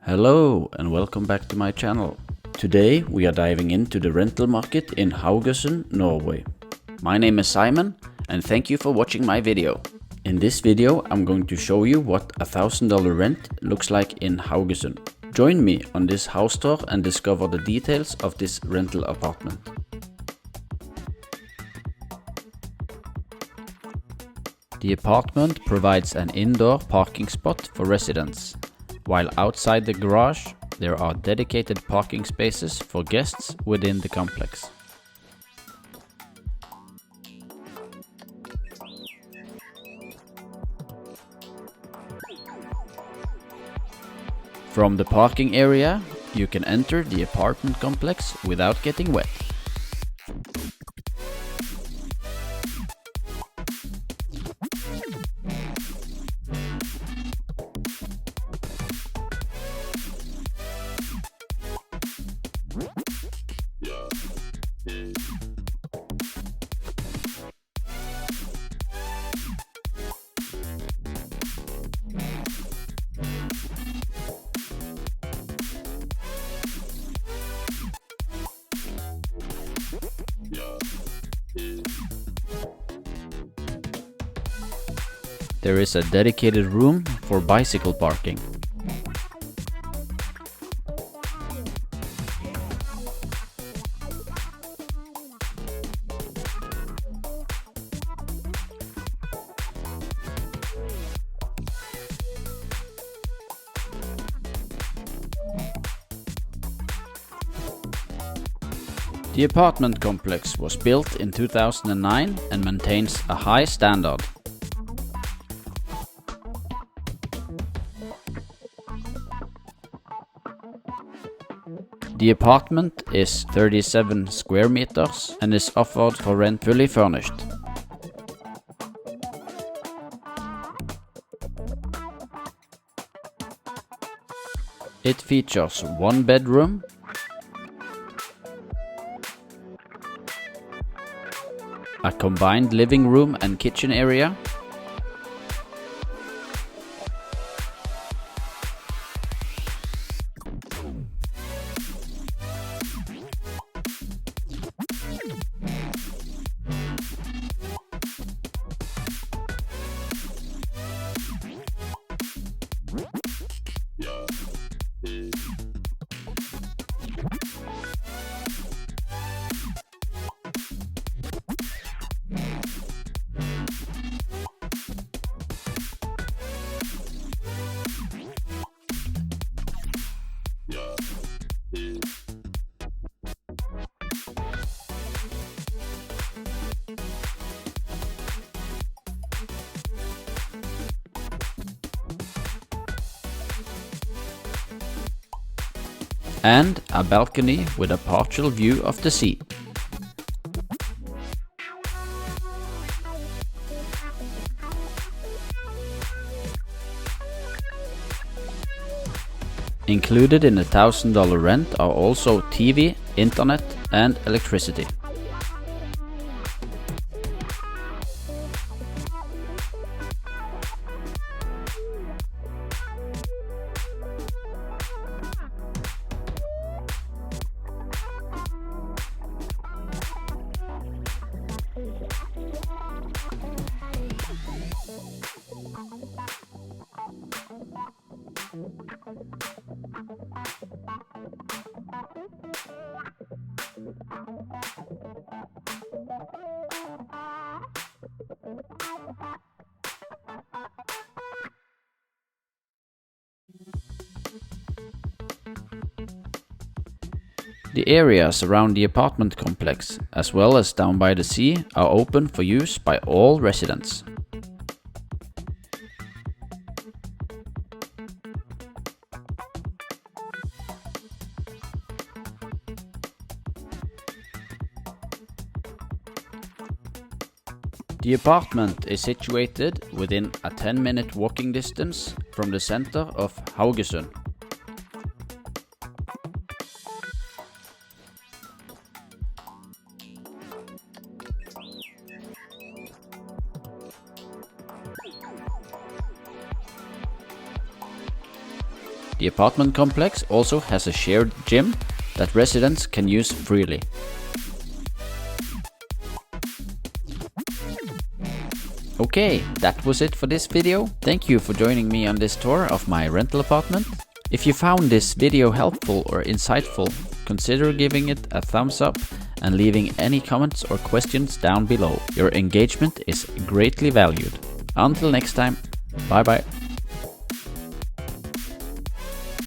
Hello and welcome back to my channel. Today we are diving into the rental market in Haugesund, Norway. My name is Simon and thank you for watching my video. In this video I'm going to show you what a $1,000 rent looks like in Haugesund. Join me on this house tour and discover the details of this rental apartment. The apartment provides an indoor parking spot for residents, while outside the garage there are dedicated parking spaces for guests within the complex. From the parking area, you can enter the apartment complex without getting wet. There is a dedicated room for bicycle parking. The apartment complex was built in 2009 and maintains a high standard. The apartment is 37 square meters and is offered for rent fully furnished. It features one bedroom, a combined living room and kitchen area, and a balcony with a partial view of the sea. Included in the $1,000 rent are also TV, internet and electricity. The areas around the apartment complex, as well as down by the sea, are open for use by all residents. The apartment is situated within a 10-minute walking distance from the center of Haugesund. The The apartment complex also has a shared gym that residents can use freely. Okay, that was it for this video. Thank you for joining me on this tour of my rental apartment. If you found this video helpful or insightful, consider giving it a thumbs up and leaving any comments or questions down below. Your engagement is greatly valued. Until next time, bye bye.